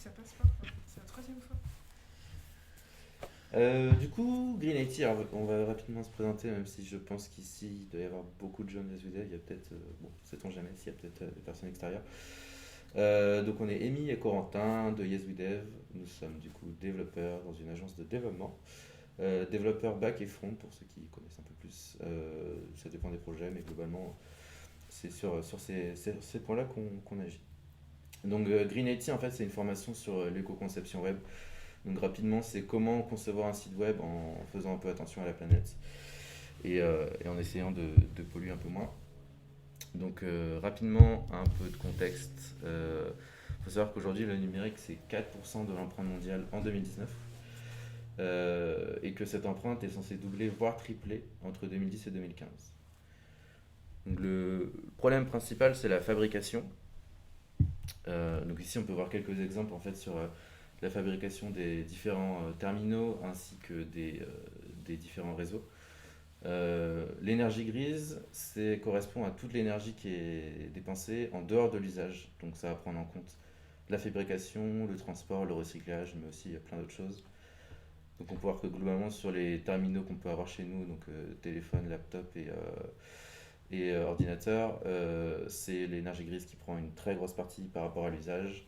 Ça passe pas, quoi. C'est la troisième fois. Du coup, Green IT, alors on va rapidement se présenter, même si je pense qu'ici il doit y avoir beaucoup de jeunes des UDEV, il y a peut-être, bon, sait-on jamais s'il y a peut-être des personnes extérieures. Donc on est Amy et Corentin de YesWeDev, nous sommes du coup développeurs dans une agence de développement, développeurs back et front pour ceux qui connaissent un peu plus. Ça dépend des projets, mais globalement c'est sur ces points-là qu'on agit. Donc Green IT en fait c'est une formation sur l'éco-conception web. Donc rapidement, c'est comment concevoir un site web en faisant un peu attention à la planète et en essayant de polluer un peu moins. Donc rapidement, un peu de contexte. Faut savoir qu'aujourd'hui, le numérique, c'est 4% de l'empreinte mondiale en 2019 et que cette empreinte est censée doubler, voire tripler entre 2010 et 2015. Donc le problème principal, c'est la fabrication. Donc ici, on peut voir quelques exemples en fait sur la fabrication des différents terminaux ainsi que des différents réseaux. L'énergie grise, correspond à toute l'énergie qui est dépensée en dehors de l'usage. Donc ça va prendre en compte la fabrication, le transport, le recyclage, mais aussi plein d'autres choses. Donc on peut voir que globalement sur les terminaux qu'on peut avoir chez nous, donc téléphone, laptop et ordinateur, c'est l'énergie grise qui prend une très grosse partie par rapport à l'usage.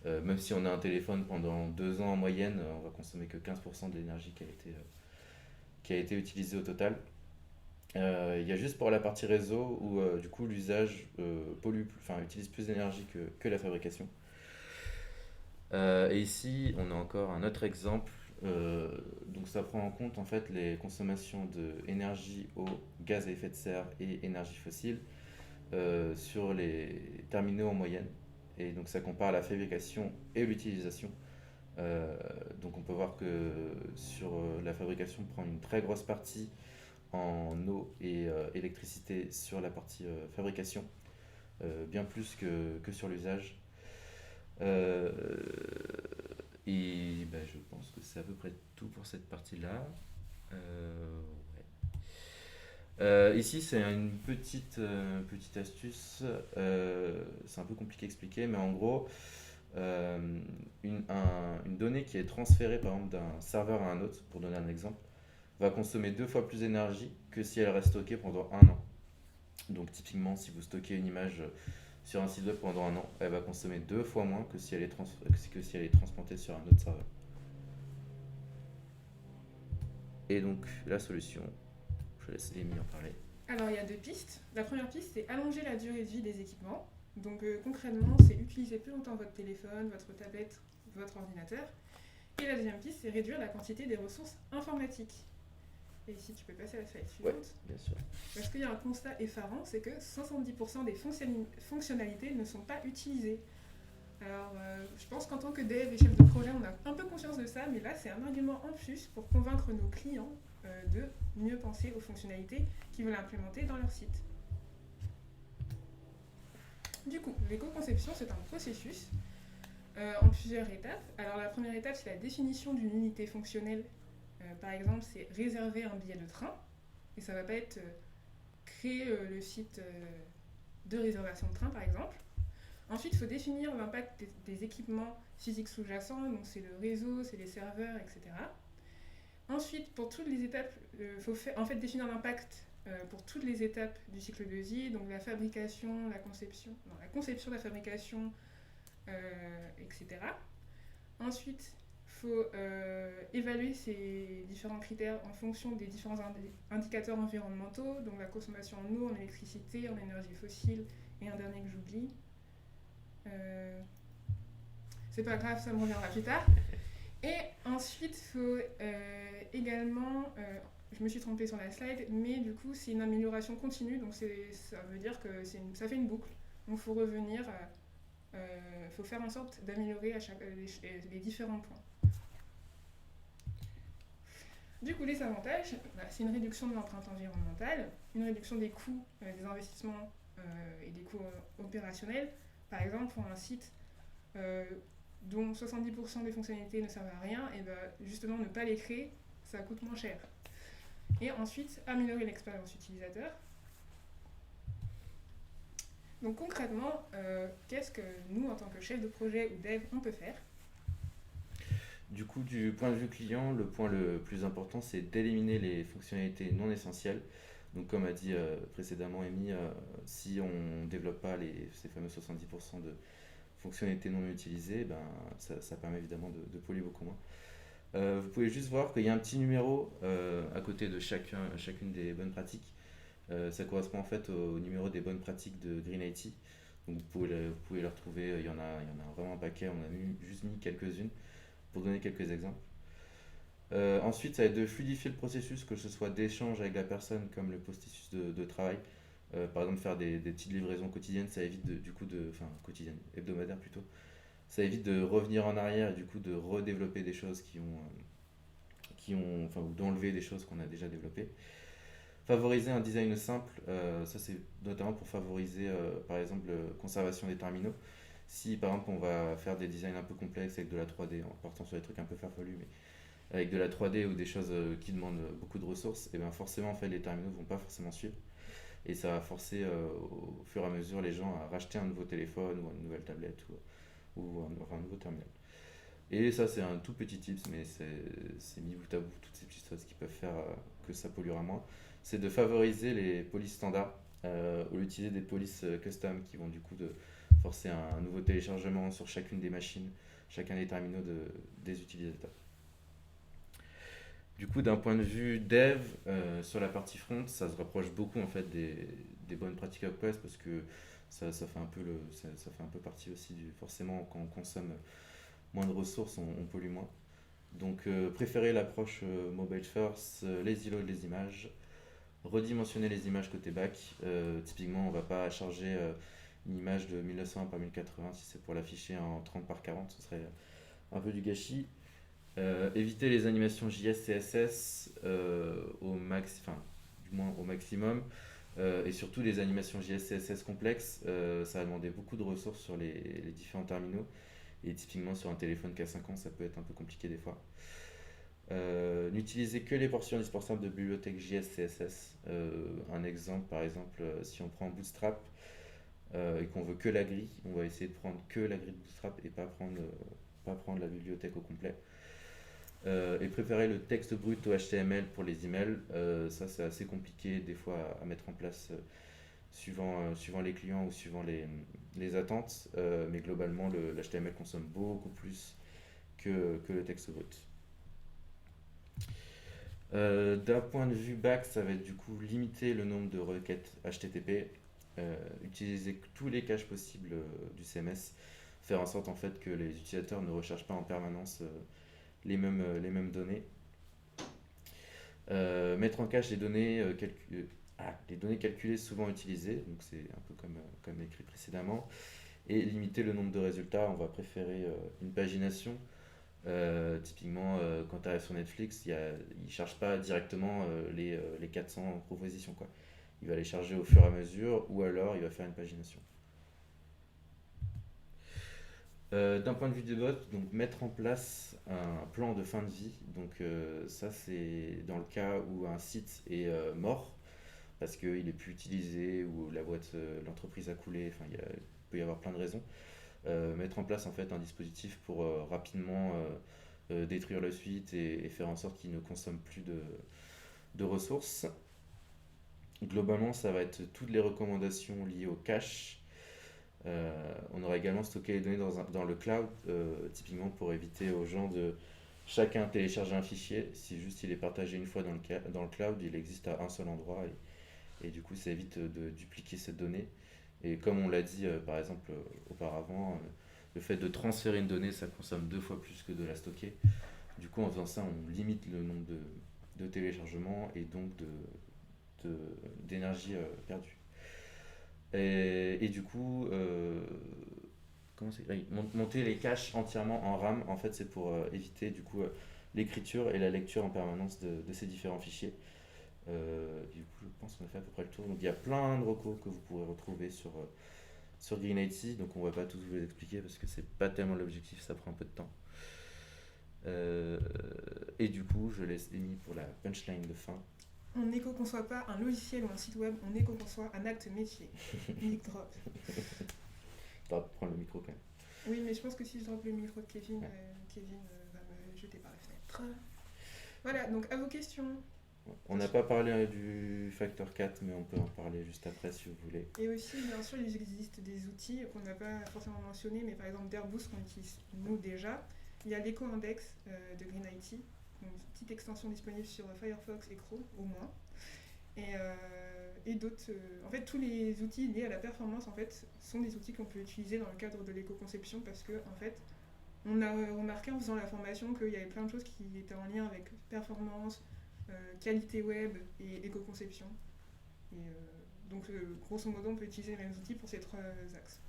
Même si on a un téléphone pendant 2 ans en moyenne, on va consommer que 15% de l'énergie qui a été utilisée au total. Il y a juste pour la partie réseau où du coup l'usage enfin, utilise plus d'énergie que la fabrication. Et ici, on a encore un autre exemple. Donc ça prend en compte en fait les consommations d'énergie, eau, gaz à effet de serre et énergie fossile sur les terminaux en moyenne. Et donc ça compare la fabrication et l'utilisation. Donc on peut voir que sur la fabrication prend une très grosse partie en eau et électricité sur la partie fabrication, bien plus que sur l'usage. Euh, et bah, je pense que c'est à peu près tout pour cette partie-là. Ouais. Ici, c'est une petite astuce. C'est un peu compliqué à expliquer, mais en gros, une donnée qui est transférée par exemple d'un serveur à un autre, pour donner un exemple, va consommer 2 fois plus d'énergie que si elle reste stockée pendant un an. Donc typiquement, si vous stockez une image sur un site web pendant un an, elle va consommer 2 fois moins que si elle est transplantée sur un autre serveur. Et donc la solution, je laisse Amy en parler. Alors, il y a deux pistes. La première piste, c'est allonger la durée de vie des équipements. Donc, concrètement, c'est utiliser plus longtemps votre téléphone, votre tablette, votre ordinateur. Et la deuxième piste, c'est réduire la quantité des ressources informatiques. Et ici, tu peux passer à la slide Ouais, suivante. bien sûr. Parce qu'il y a un constat effarant, c'est que 70% des fonctionnalités ne sont pas utilisées. Alors, je pense qu'en tant que dev et chef de projet, on a un peu conscience de ça, mais là, c'est un argument en plus pour convaincre nos clients de mieux penser aux fonctionnalités qu'ils veulent implémenter dans leur site. Du coup, l'éco-conception, c'est un processus en plusieurs étapes. Alors, la première étape, c'est la définition d'une unité fonctionnelle. Par exemple, c'est réserver un billet de train, et ça ne va pas être créer le site de réservation de train, par exemple. Ensuite, il faut définir l'impact des équipements physiques sous-jacents, donc c'est le réseau, c'est les serveurs, etc. Ensuite, pour toutes les étapes, il faut en fait définir l'impact pour toutes les étapes du cycle de vie, donc la fabrication, la conception, la fabrication, etc. Ensuite, il faut évaluer ces différents critères en fonction des différents indicateurs environnementaux, donc la consommation en eau, en électricité, en énergie fossile, et un dernier que j'oublie. C'est pas grave, ça me reviendra plus tard. Et ensuite, il faut également, je me suis trompée sur la slide, mais du coup, c'est une amélioration continue, donc ça veut dire que ça fait une boucle. Donc, il faut revenir, faut faire en sorte d'améliorer les différents points. Du coup, les avantages, c'est une réduction de l'empreinte environnementale, une réduction des coûts, des investissements et des coûts opérationnels. Par exemple, pour un site dont 70% des fonctionnalités ne servent à rien, et justement ne pas les créer, ça coûte moins cher. Et ensuite, améliorer l'expérience utilisateur. Donc concrètement, qu'est-ce que nous, en tant que chef de projet ou dev, on peut faire ? Du coup, du point de vue client, le point le plus important, c'est d'éliminer les fonctionnalités non essentielles. Donc, comme a dit précédemment Amy, si on ne développe pas ces fameux 70% de fonctionnalités non utilisées, ben, ça permet évidemment de polluer beaucoup moins. Vous pouvez juste voir qu'il y a un petit numéro à côté de chacune des bonnes pratiques. Ça correspond en fait au numéro des bonnes pratiques de Green IT. Donc vous pouvez le retrouver, il y en a vraiment un paquet, on a juste mis quelques-unes pour donner quelques exemples. Ensuite, ça va être de fluidifier le processus, que ce soit d'échange avec la personne comme le processus de travail. Par exemple, faire des petites livraisons quotidiennes, ça évite enfin quotidiennes, hebdomadaires plutôt. Ça évite de revenir en arrière et du coup de redévelopper des choses enfin, ou d'enlever des choses qu'on a déjà développées. Favoriser un design simple, ça c'est notamment pour favoriser par exemple la conservation des terminaux. Si par exemple on va faire des designs un peu complexes avec de la 3D, en partant sur des trucs un peu farfelus, mais avec de la 3D ou des choses qui demandent beaucoup de ressources, et bien forcément en fait, les terminaux vont pas forcément suivre. Et ça va forcer au fur et à mesure les gens à racheter un nouveau téléphone ou une nouvelle tablette ou un nouveau terminal. Et ça c'est un tout petit tips, mais c'est mis bout à bout toutes ces petites choses qui peuvent faire que ça polluera moins. C'est de favoriser les polices standards ou d'utiliser des polices custom qui vont du coup de forcer un nouveau téléchargement sur chacune des machines, chacun des terminaux des utilisateurs. Du coup, d'un point de vue dev, sur la partie front, ça se rapproche beaucoup en fait des bonnes pratiques WordPress parce que ça fait un peu ça fait un peu partie aussi forcément quand on consomme moins de ressources, on pollue moins. Donc, préférer l'approche mobile first, les îlots les images, redimensionner les images côté back. Typiquement, on va pas charger une image de 1920 par 1080 si c'est pour l'afficher en 30 par 40, ce serait un peu du gâchis. Éviter les animations JS, CSS enfin, du moins au maximum. Et surtout les animations JS, CSS complexes, ça va demander beaucoup de ressources sur les différents terminaux. Et typiquement sur un téléphone qui a 5 ans, ça peut être un peu compliqué des fois. N'utilisez que les portions indispensables de bibliothèque JS, CSS. Un exemple, par exemple, si on prend Bootstrap et qu'on veut que la grille, on va essayer de prendre que la grille de Bootstrap et pas prendre la bibliothèque au complet. Et préférer le texte brut au HTML pour les emails. Ça, c'est assez compliqué des fois à mettre en place suivant les clients ou suivant les attentes. Mais globalement, l'HTML consomme beaucoup plus que le texte brut. D'un point de vue back, ça va être du coup limiter le nombre de requêtes HTTP, utiliser tous les caches possibles du CMS, faire en sorte en fait que les utilisateurs ne recherchent pas en permanence les mêmes données. Mettre en cache les données calculées souvent utilisées, donc c'est un peu comme écrit précédemment, et limiter le nombre de résultats. On va préférer une pagination. Typiquement, quand tu arrives sur Netflix, il ne charge pas directement les 400 propositions, quoi. Il va les charger au fur et à mesure, ou alors il va faire une pagination. D'un point de vue des bots, donc mettre en place un plan de fin de vie. Donc ça c'est dans le cas où un site est mort parce qu'il est plus utilisé ou l'entreprise a coulé. Enfin il peut y avoir plein de raisons. Mettre en place en fait un dispositif pour rapidement détruire le site et faire en sorte qu'il ne consomme plus de ressources. Globalement, ça va être toutes les recommandations liées au cache. On aura également stocké les données dans le cloud, typiquement pour éviter aux gens de chacun télécharger un fichier. Si juste il est partagé une fois dans le cloud, il existe à un seul endroit et du coup ça évite de dupliquer cette donnée. Et comme on l'a dit par exemple auparavant, le fait de transférer une donnée, ça consomme 2 fois plus que de la stocker. Du coup en faisant ça, on limite le nombre de téléchargements et donc d'énergie perdue. Et du coup, monter les caches entièrement en RAM, en fait, c'est pour éviter du coup l'écriture et la lecture en permanence de ces différents fichiers. Du coup, je pense qu'on a fait à peu près le tour. Donc, il y a plein de recos que vous pourrez retrouver sur Green IT. Donc, on va pas tous vous les expliquer parce que c'est pas tellement l'objectif, ça prend un peu de temps. Et du coup, je laisse Amy pour la punchline de fin. On n'éco-conçoit pas un logiciel ou un site web, on éco-conçoit un acte métier. Mic drop. Tu vas prendre le micro quand même. Oui, mais je pense que si je drop le micro de Kevin, Ouais. Kevin va me la fenêtre. Voilà, donc à vos questions. On n'a pas parlé du facteur 4, mais on peut en parler juste après si vous voulez. Et aussi, bien sûr, il existe des outils qu'on n'a pas forcément mentionnés, mais par exemple d'Airbus qu'on utilise nous déjà. Il y a l'Eco-Index de Green IT, une petite extension disponible sur Firefox et Chrome au moins. Et d'autres. En fait, tous les outils liés à la performance en fait, sont des outils qu'on peut utiliser dans le cadre de l'éco-conception parce que en fait, on a remarqué en faisant la formation qu'il y avait plein de choses qui étaient en lien avec performance, qualité web et éco-conception. Donc, grosso modo, on peut utiliser les mêmes outils pour ces trois axes.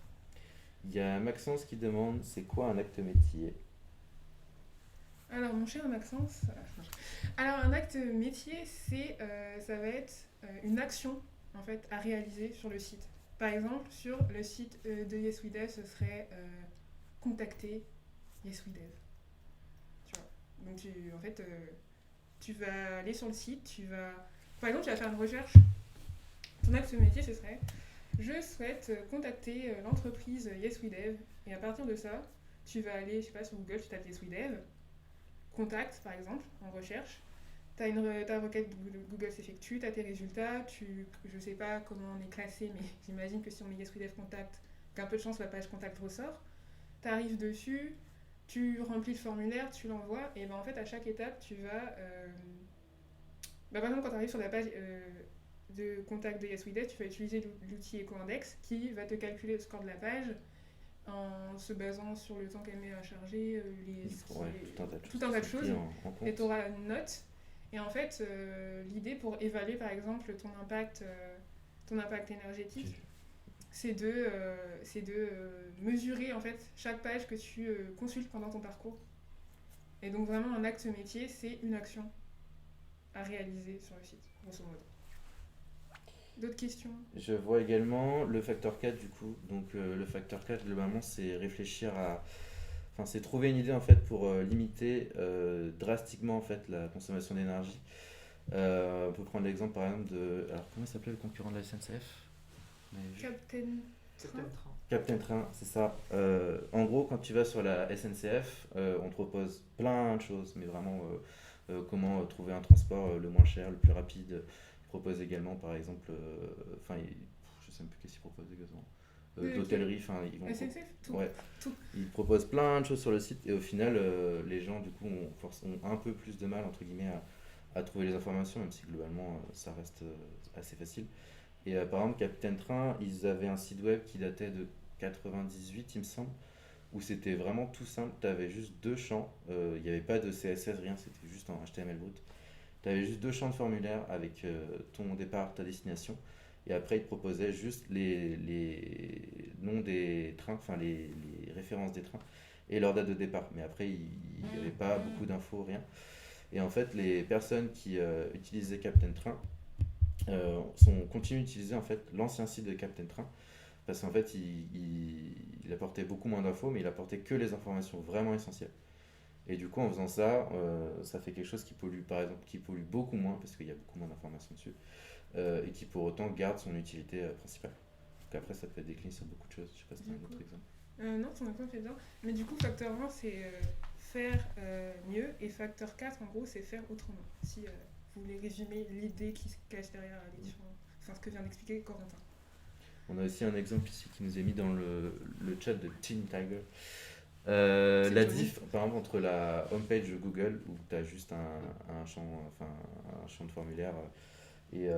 Il y a Maxence qui demande c'est quoi un acte métier? Alors, mon cher Maxence, alors un acte métier, ça va être une action en fait à réaliser sur le site. Par exemple, sur le site de Yes We Dev, ce serait contacter Yes We Dev. Tu vois. Donc, en fait, tu vas aller sur le site, par exemple, tu vas faire une recherche. Ton acte métier, ce serait je souhaite contacter l'entreprise Yes We Dev. Et à partir de ça, tu vas aller, je sais pas, sur Google, tu tapes Yes We Dev. Contact, par exemple, en recherche. Ta requête Google s'effectue, tu as tes résultats, je sais pas comment on est classé, mais j'imagine que si on met Yes We Dev Contact, qu'un peu de chance, la page Contact ressort. Tu arrives dessus, tu remplis le formulaire, tu l'envoies, et ben en fait, à chaque étape, tu vas... par exemple, quand tu arrives sur la page de contact de Yes We Dev, tu vas utiliser l'outil Eco-Index qui va te calculer le score de la page en se basant sur le temps qu'elle met à charger, tout un tas de choses, et tu auras une note. Et en fait, l'idée pour évaluer par exemple ton impact énergétique, c'est de mesurer en fait chaque page que tu consultes pendant ton parcours. Et donc vraiment un acte métier, c'est une action à réaliser sur le site, grosso modo. D'autres questions? Je vois également le facteur 4 du coup. Donc le facteur 4 globalement c'est réfléchir à... Enfin c'est trouver une idée en fait pour limiter drastiquement en fait la consommation d'énergie. On peut prendre l'exemple par exemple de... Alors comment il s'appelait le concurrent de la SNCF? Captain Train, c'est ça. En gros quand tu vas sur la SNCF, on te propose plein de choses, mais vraiment comment trouver un transport le moins cher, le plus rapide. Propose également par exemple je sais même plus qu'est-ce qu'ils proposent exactement, d'hôtellerie, ils vont tout. Ils proposent plein de choses sur le site et au final les gens du coup ont un peu plus de mal entre guillemets à trouver les informations, même si globalement ça reste assez facile. Et par exemple Captain Train, ils avaient un site web qui datait de 98 il me semble, où c'était vraiment tout simple. Tu avais juste deux champs, il n'y avait pas de CSS, rien, c'était juste en HTML brut. Tu avais juste deux champs de formulaire avec ton départ, ta destination. Et après, ils te proposaient juste les noms des trains, enfin les références des trains et leur date de départ. Mais après, il n'y avait pas beaucoup d'infos, rien. Et en fait, les personnes qui utilisaient Captain Train continuent d'utiliser en fait, l'ancien site de Captain Train. Parce qu'en fait, il apportait beaucoup moins d'infos, mais il apportait que les informations vraiment essentielles. Et du coup, en faisant ça, ça fait quelque chose qui pollue, par exemple, qui pollue beaucoup moins, parce qu'il y a beaucoup moins d'informations dessus, et qui pour autant garde son utilité principale. Donc après, ça peut être décliné sur beaucoup de choses. Je sais pas si tu as un autre exemple. Non, ton exemple est bien. Mais du coup, facteur 1, c'est faire mieux, et facteur 4, en gros, c'est faire autrement. Si vous voulez résumer l'idée qui se cache derrière ce que vient d'expliquer Corentin. On a aussi un exemple ici qui nous est mis dans le chat de Teen Tiger. La diff par exemple entre la homepage de Google où tu as juste un champ de formulaire et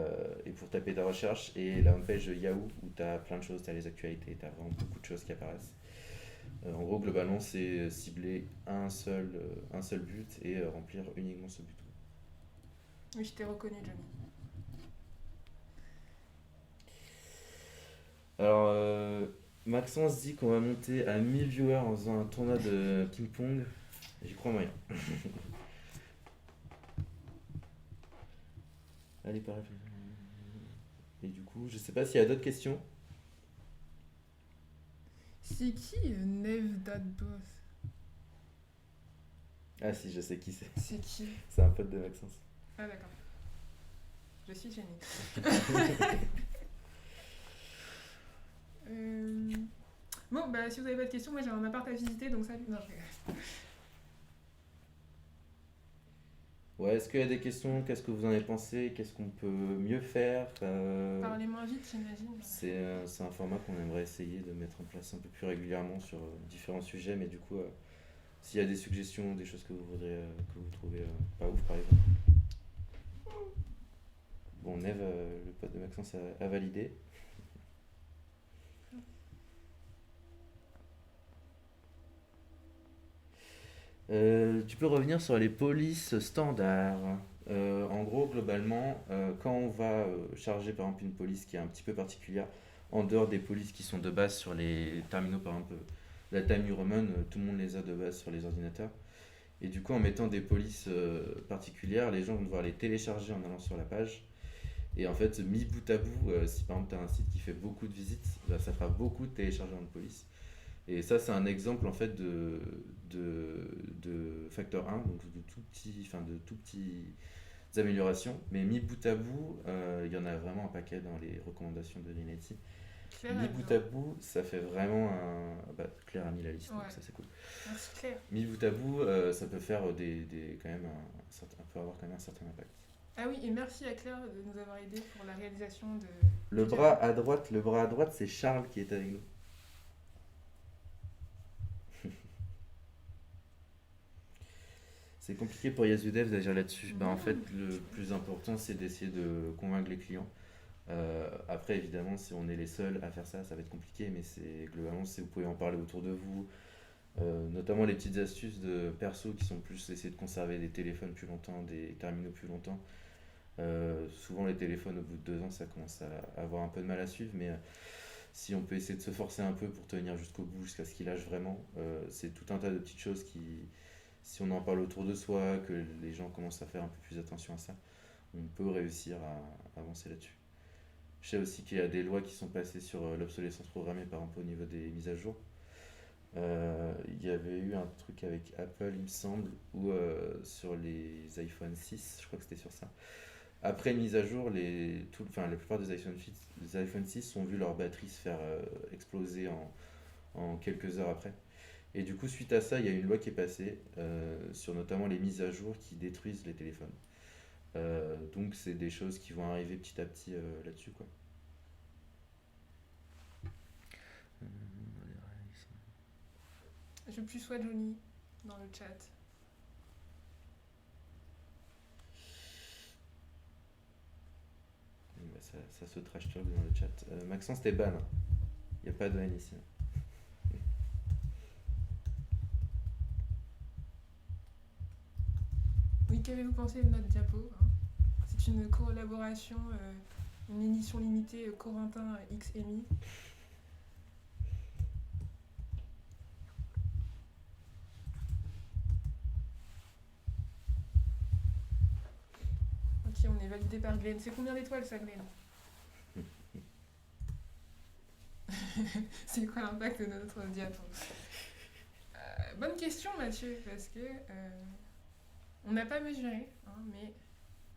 pour taper ta recherche, et la homepage de Yahoo où tu as plein de choses, tu as les actualités, tu as vraiment beaucoup de choses qui apparaissent. En gros globalement c'est cibler un seul but et remplir uniquement ce but. Oui, je t'ai reconnu, Johnny. Alors Maxence dit qu'on va monter à 1000 viewers en faisant un tournoi de ping-pong. J'y crois moyen. Allez, pareil. Et du coup, je sais pas s'il y a d'autres questions. C'est qui Nevdadboss? Ah si, je sais qui c'est. C'est qui? C'est un pote de Maxence. Ah d'accord. Je suis gênée. Bon, bah si vous avez pas de questions, moi j'ai un appart à visiter, donc ça... Non, Ouais, est-ce qu'il y a des questions? Qu'est-ce que vous en avez pensé? Qu'est-ce qu'on peut mieux faire? Parler moins vite, j'imagine. C'est un format qu'on aimerait essayer de mettre en place un peu plus régulièrement sur différents sujets, mais du coup, s'il y a des suggestions, des choses que vous voudriez, que vous trouvez pas ouf par exemple. Bon, Neve, le pote de Maxence a validé. Tu peux revenir sur les polices standards. En gros, globalement, quand on va charger par exemple une police qui est un petit peu particulière, en dehors des polices qui sont de base sur les terminaux, par exemple, la Time New Roman, tout le monde les a de base sur les ordinateurs. Et du coup, en mettant des polices particulières, les gens vont devoir les télécharger en allant sur la page. Et en fait, mis bout à bout, si par exemple tu as un site qui fait beaucoup de visites, bah, ça fera beaucoup de téléchargements de police. Et ça, c'est un exemple en fait de facteur 1, donc de tout petites améliorations. Mais mis bout à bout, il y en a vraiment un paquet dans les recommandations de l'INETI. Claire, Mis elle bout veut. à bout, ça fait vraiment un. Bah, Claire a mis la liste, donc Ouais, ça c'est cool. merci Claire. Mis bout à bout, ça peut faire quand même peut avoir quand même un certain impact. Ah oui, et merci à Claire de nous avoir aidés pour la réalisation de, Le du bras diapo. à droite, le bras à droite, c'est Charles qui est avec nous. C'est compliqué pour Yazudev d'agir là-dessus. Bah, en fait, Non, le plus important, c'est d'essayer de convaincre les clients. Après, évidemment, si on est les seuls à faire ça, ça va être compliqué, mais c'est globalement, si vous pouvez en parler autour de vous, notamment les petites astuces de perso qui sont plus essayer de conserver des téléphones plus longtemps, des terminaux plus longtemps. Souvent, les téléphones, au bout de 2 ans, ça commence à avoir un peu de mal à suivre, mais si on peut essayer de se forcer un peu pour tenir jusqu'au bout, jusqu'à ce qu'il lâche vraiment, c'est tout un tas de petites choses qui, si on en parle autour de soi, que les gens commencent à faire un peu plus attention à ça, on peut réussir à avancer là-dessus. Je sais aussi qu'il y a des lois qui sont passées sur l'obsolescence programmée, par exemple au niveau des mises à jour. Il y avait eu un truc avec Apple, il me semble, ou sur les iPhone 6, je crois que c'était sur ça. Après une mise à jour, la plupart des iPhone 6 ont vu leur batterie se faire exploser en quelques heures après. Et du coup, suite à ça, il y a une loi qui est passée sur notamment les mises à jour qui détruisent les téléphones. Donc, c'est des choses qui vont arriver petit à petit là-dessus, quoi. Je plus sois Johnny dans le chat. Bah, ça se trash talk dans le chat. Maxence, t'es ban. Il n'y a pas de haine ici. Oui, qu'avez-vous pensé de notre diapo, hein? C'est une collaboration, une édition limitée Corentin X EMI. Ok, on est validé par Glenn. C'est combien d'étoiles ça, Glenn? C'est quoi l'impact de notre diapo? Bonne question, Mathieu, parce que on n'a pas mesuré, hein, mais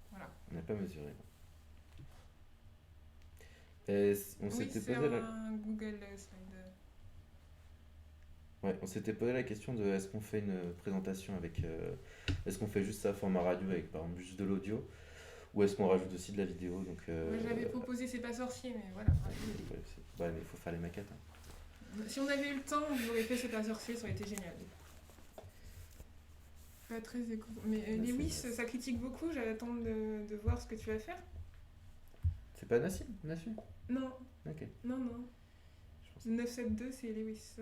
voilà. On n'a pas mesuré. Et on Oui, s'était c'est posé la... un Google Slide. Ouais, on s'était posé la question de est-ce qu'on fait une présentation avec. Est-ce qu'on fait juste ça format radio avec par exemple juste de l'audio ou est-ce qu'on rajoute aussi de la vidéo donc, Moi, j'avais proposé C'est pas sorcier, mais voilà. ouais, mais il faut faire les maquettes. Hein. Si on avait eu le temps, on aurait fait C'est pas sorcier, ça aurait été génial. Pas très éco. Mais Lewis, ça critique beaucoup, j'attends de voir ce que tu vas faire. C'est pas Nassim, Nassim. Non, Ok. non. Je pense 972, c'est Lewis. Est-ce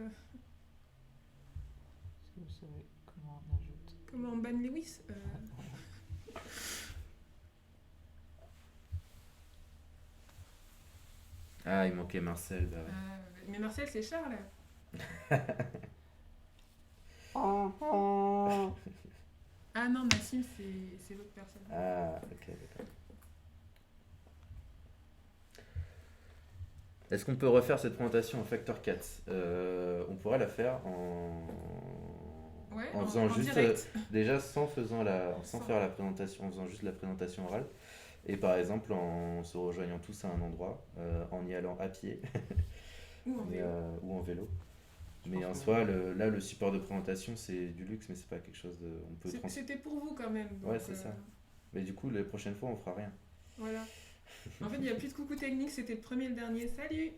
que vous savez comment on ajoute Comment on banne Lewis Ah, il manquait Marcel. Bah ouais. Mais Marcel, c'est Charles. Ah non, Nassim, c'est l'autre personne. Ah, ok, d'accord. Est-ce qu'on peut refaire cette présentation en facteur 4? On pourrait la faire Ouais, en faisant en juste direct. déjà sans Sans. faire la présentation, en faisant juste la présentation orale et par exemple en se rejoignant tous à un endroit, en y allant à pied Ou en vélo. ou en vélo. Je Mais pense en que soi, là, le support de présentation, c'est du luxe, mais c'est pas quelque chose de. On peut C'était pour vous quand même. Donc, Ouais, c'est ça. Mais du coup, les prochaines fois, on fera rien. Voilà. En fait, il n'y a plus de coucou technique, c'était le premier et le dernier. Salut.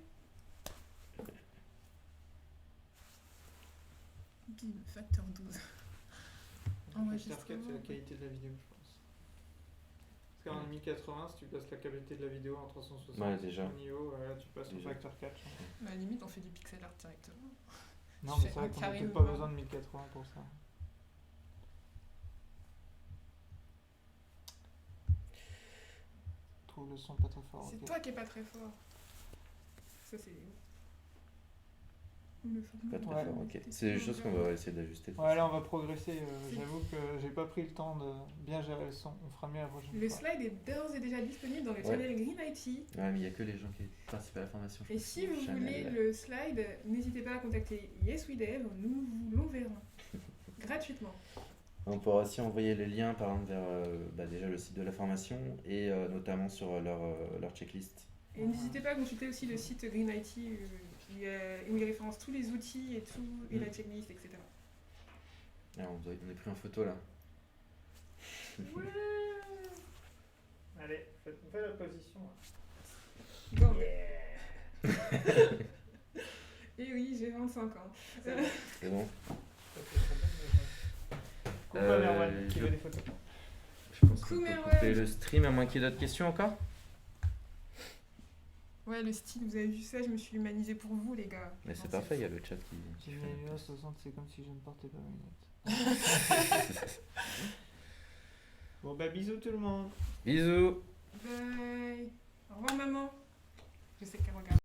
Bim, facteur 12. Facteur 4, c'est la qualité de la vidéo, je pense. Parce qu'en 1080, si tu passes la qualité de la vidéo en 360 Ouais, déjà. au niveau, là, tu passes au Déjà. facteur 4. À la limite, on fait du pixel art directement. Non, Tu mais fais c'est vrai un qu'on n'a carré peut-être pas noir. besoin de 1080 pour ça. Je trouve le son pas très fort. C'est ok. toi qui es pas très fort. Ça, c'est. Le Pas très Ouais. fort, ok. C'est des choses qu'on va essayer d'ajuster. Ouais, là on va progresser. J'avoue que j'ai pas pris le temps de bien gérer le son. On fera mieux la prochaine Le fois. slide est d'ores et déjà disponible dans le Ouais. channel Green IT. Ouais, mais il n'y a que les gens qui participent à la formation. je Et pense. si vous Chanel. voulez le slide, n'hésitez pas à contacter YesWeDev, nous vous l'enverrons gratuitement. On pourra aussi envoyer les liens par exemple vers déjà le site de la formation et notamment sur leur checklist. Et n'hésitez pas à consulter aussi le site Green IT où il référence tous les outils et tout, et la checklist, etc. Alors, on est pris en photo là. Ouais. Allez, on fait la position. Bon, et oui, j'ai 25 ans. C'est bon. Coupe à Merwan qui je- veut des photos. Je pense qu'on Coucou, peut Merwan. couper le stream à moins qu'il y ait d'autres questions encore. Ouais, le style, vous avez vu ça, je me suis humanisée pour vous, les gars. Mais c'est Non, parfait, il y a le chat qui. J'ai fait. mis 60, c'est comme si je ne portais pas mes lunettes. Bon bah bisous tout le monde. Bisous. Bye. Au revoir, maman. Je sais qu'elle regarde.